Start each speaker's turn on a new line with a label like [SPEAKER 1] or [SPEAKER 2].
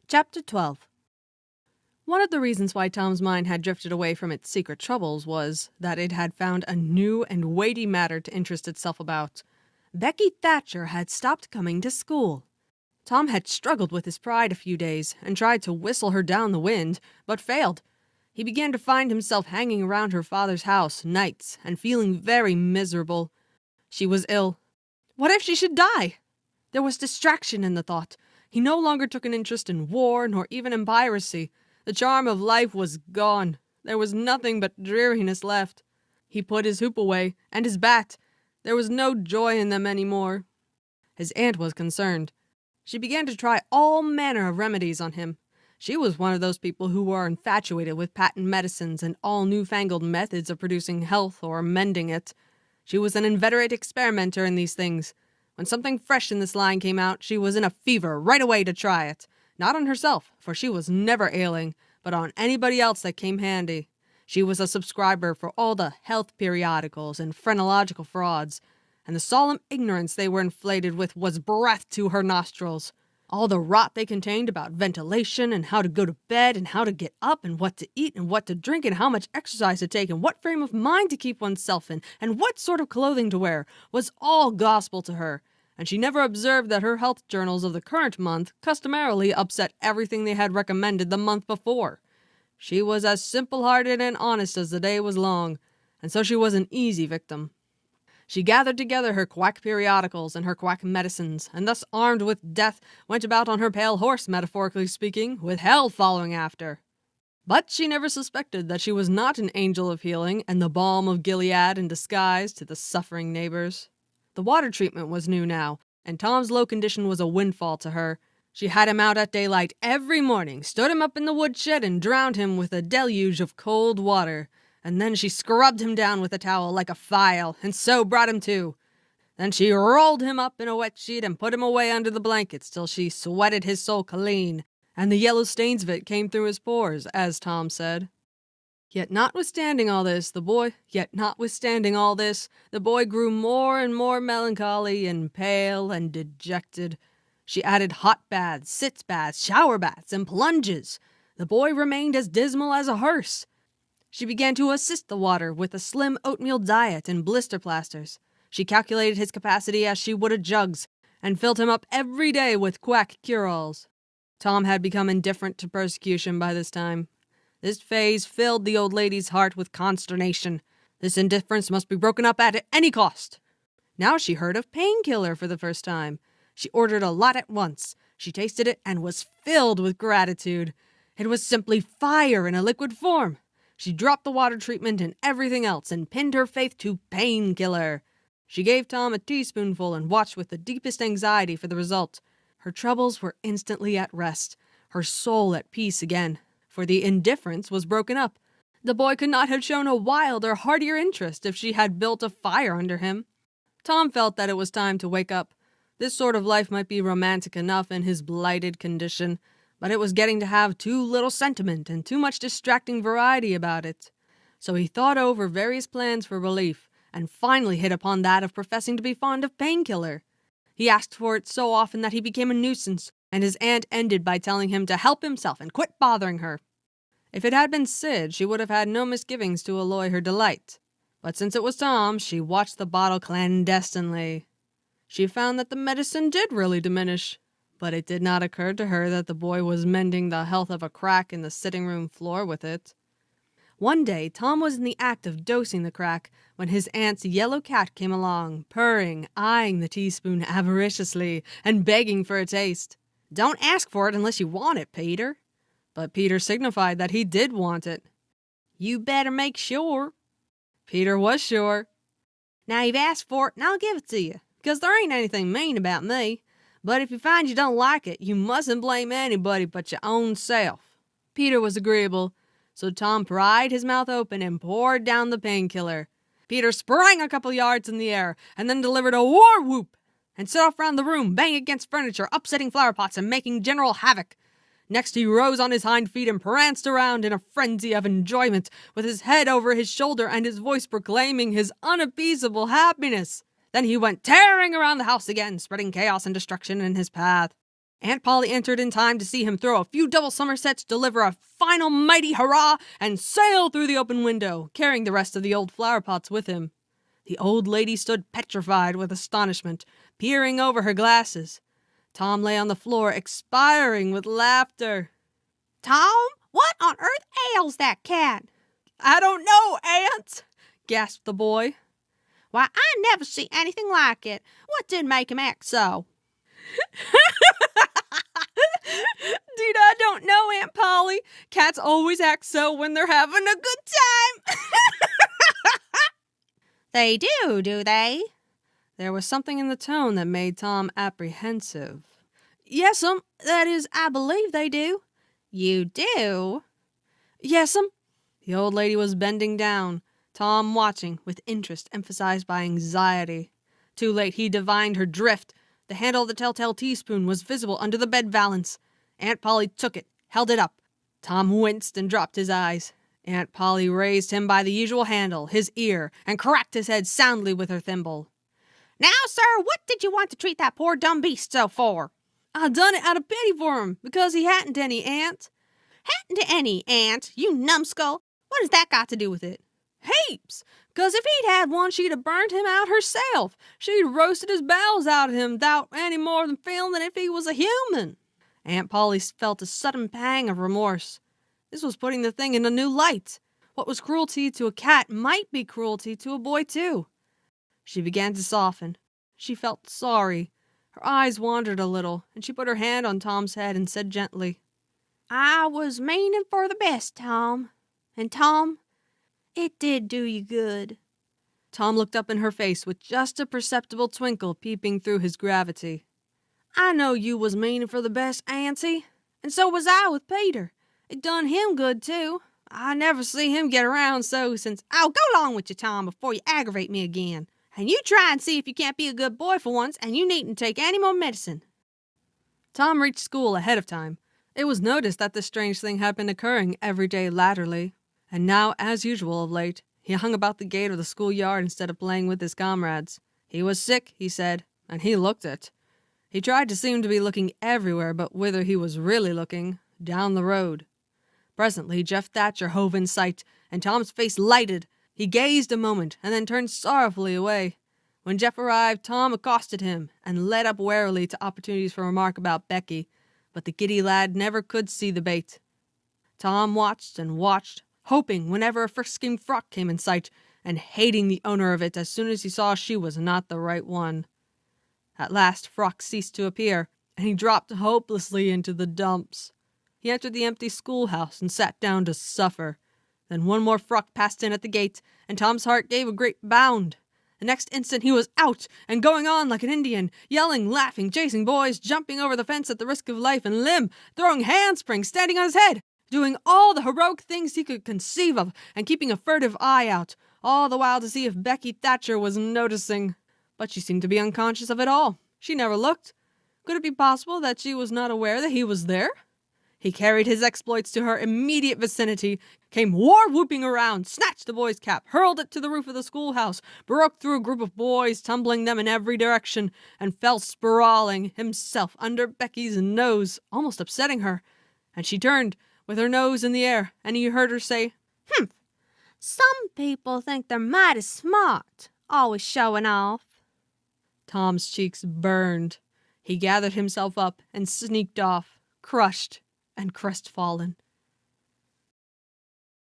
[SPEAKER 1] Chapter 12. One of the reasons why Tom's mind had drifted away from its secret troubles was that it had found a new and weighty matter to interest itself about. Becky Thatcher had stopped coming to school. Tom had struggled with his pride a few days and tried to whistle her down the wind, but failed. He began to find himself hanging around her father's house nights and feeling very miserable. She was ill. What if she should die? There was distraction in the thought. He no longer took an interest in war nor even in piracy. The charm of life was gone. There was nothing but dreariness left. He put his hoop away, and his bat. There was no joy in them any more. His aunt was concerned. She began to try all manner of remedies on him. She was one of those people who were infatuated with patent medicines and all newfangled methods of producing health or mending it. She was an inveterate experimenter in these things. When something fresh in this line came out, she was in a fever right away to try it. Not on herself, for she was never ailing, but on anybody else that came handy. She was a subscriber for all the health periodicals and phrenological frauds, and the solemn ignorance they were inflated with was breath to her nostrils. All the rot they contained about ventilation and how to go to bed and how to get up and what to eat and what to drink and how much exercise to take and what frame of mind to keep oneself in and what sort of clothing to wear was all gospel to her, and she never observed that her health journals of the current month customarily upset everything they had recommended the month before. She was as simple-hearted and honest as the day was long, and so she was an easy victim. She gathered together her quack periodicals and her quack medicines, and thus armed with death, went about on her pale horse, metaphorically speaking, with hell following after. But she never suspected that she was not an angel of healing and the balm of Gilead in disguise to the suffering neighbors. The water treatment was new now, and Tom's low condition was a windfall to her. She had him out at daylight every morning, stood him up in the woodshed, and drowned him with a deluge of cold water. And then she scrubbed him down with a towel like a file, and so brought him to. Then she rolled him up in a wet sheet and put him away under the blankets till she sweated his soul clean, and the yellow stains of it came through his pores, as Tom said. Yet notwithstanding all this, the boy grew more and more melancholy and pale and dejected. She added hot baths, sitz baths, shower baths, and plunges. The boy remained as dismal as a hearse. She began to assist the water with a slim oatmeal diet and blister plasters. She calculated his capacity as she would a jug's, and filled him up every day with quack cure-alls. Tom had become indifferent to persecution by this time. This phase filled the old lady's heart with consternation. This indifference must be broken up at any cost. Now she heard of painkiller for the first time. She ordered a lot at once. She tasted it and was filled with gratitude. It was simply fire in a liquid form. She dropped the water treatment and everything else and pinned her faith to painkiller. She gave Tom a teaspoonful and watched with the deepest anxiety for the result. Her troubles were instantly at rest, her soul at peace again, for the indifference was broken up. The boy could not have shown a wilder, heartier interest if she had built a fire under him. Tom felt that it was time to wake up. This sort of life might be romantic enough in his blighted condition, but it was getting to have too little sentiment and too much distracting variety about it. So he thought over various plans for relief, and finally hit upon that of professing to be fond of painkiller. He asked for it so often that he became a nuisance, and his aunt ended by telling him to help himself and quit bothering her. If it had been Sid, she would have had no misgivings to alloy her delight. But since it was Tom, she watched the bottle clandestinely. She found that the medicine did really diminish, but it did not occur to her that the boy was mending the health of a crack in the sitting-room floor with it. One day, Tom was in the act of dosing the crack when his aunt's yellow cat came along, purring, eyeing the teaspoon avariciously, and begging for a taste. "Don't ask for it unless you want it, Peter." But Peter signified that he did want it. "You better make sure." Peter was sure. "Now you've asked for it, and I'll give it to you, because there ain't anything mean about me. But if you find you don't like it, you mustn't blame anybody but your own self." Peter was agreeable, so Tom pried his mouth open and poured down the painkiller. Peter sprang a couple yards in the air, and then delivered a war whoop, and set off round the room, banging against furniture, upsetting flower pots, and making general havoc. Next he rose on his hind feet and pranced around in a frenzy of enjoyment, with his head over his shoulder and his voice proclaiming his unappeasable happiness. Then he went tearing around the house again, spreading chaos and destruction in his path. Aunt Polly entered in time to see him throw a few double somersets, deliver a final mighty hurrah, and sail through the open window, carrying the rest of the old flower pots with him. The old lady stood petrified with astonishment, peering over her glasses. Tom lay on the floor, expiring with laughter.
[SPEAKER 2] Tom, what on earth ails that cat?
[SPEAKER 1] I don't know, Aunt, gasped the boy.
[SPEAKER 2] Why, I never see anything like it. What did make him act so?
[SPEAKER 1] Dude, I don't know, Aunt Polly. Cats always act so when they're having a good time.
[SPEAKER 2] They do they?
[SPEAKER 1] There was something in the tone that made Tom apprehensive. Yes'm, that is, I believe they do.
[SPEAKER 2] You do?
[SPEAKER 1] Yes'm. The old lady was bending down, Tom watching with interest emphasized by anxiety. Too late he divined her drift. The handle of the telltale teaspoon was visible under the bed valance. Aunt Polly took it, held it up. Tom winced and dropped his eyes. Aunt Polly raised him by the usual handle, his ear, and cracked his head soundly with her thimble.
[SPEAKER 2] Now, sir, what did you want to treat that poor dumb beast so for?
[SPEAKER 1] I done it out of pity for him, because he hadn't any, Aunt.
[SPEAKER 2] Hadn't any, Aunt, you numbskull. What has that got to do with it?
[SPEAKER 1] Heaps! 'Cause if he'd had one, she'd have burned him out herself. She'd roasted his bowels out of him without any more than feeling than if he was a human. Aunt Polly felt a sudden pang of remorse. This was putting the thing in a new light. What was cruelty to a cat might be cruelty to a boy, too. She began to soften. She felt sorry. Her eyes wandered a little, and she put her hand on Tom's head and said gently,
[SPEAKER 2] I was meaning for the best, Tom. And Tom, it did do you good.
[SPEAKER 1] Tom looked up in her face with just a perceptible twinkle peeping through his gravity. I know you was meaning for the best, Auntie, and so was I with Peter. It done him good, too. I never see him get around so since...
[SPEAKER 2] Oh, go along with you, Tom, before you aggravate me again. And you try and see if you can't be a good boy for once, and you needn't take any more medicine.
[SPEAKER 1] Tom reached school ahead of time. It was noticed that this strange thing had been occurring every day latterly, and now, as usual of late, he hung about the gate of the schoolyard instead of playing with his comrades. He was sick, he said, and he looked it. He tried to seem to be looking everywhere, but whither he was really looking, down the road. Presently, Jeff Thatcher hove in sight, and Tom's face lighted. He gazed a moment, and then turned sorrowfully away. When Jeff arrived, Tom accosted him, and led up warily to opportunities for remark about Becky, but the giddy lad never could see the bait. Tom watched and watched, hoping whenever a frisking frock came in sight, and hating the owner of it as soon as he saw she was not the right one. At last, Frock ceased to appear, and he dropped hopelessly into the dumps. He entered the empty schoolhouse and sat down to suffer. Then one more Frock passed in at the gate, and Tom's heart gave a great bound. The next instant he was out and going on like an Indian, yelling, laughing, chasing boys, jumping over the fence at the risk of life and limb, throwing handsprings, standing on his head, doing all the heroic things he could conceive of, and keeping a furtive eye out, all the while to see if Becky Thatcher was noticing. But she seemed to be unconscious of it all. She never looked. Could it be possible that she was not aware that he was there? He carried his exploits to her immediate vicinity, came war-whooping around, snatched the boy's cap, hurled it to the roof of the schoolhouse, broke through a group of boys, tumbling them in every direction, and fell sprawling himself under Becky's nose, almost upsetting her. And she turned, with her nose in the air, and he heard her say,
[SPEAKER 2] Humph, some people think they're mighty smart, always showing off.
[SPEAKER 1] Tom's cheeks burned. He gathered himself up and sneaked off, crushed and crestfallen.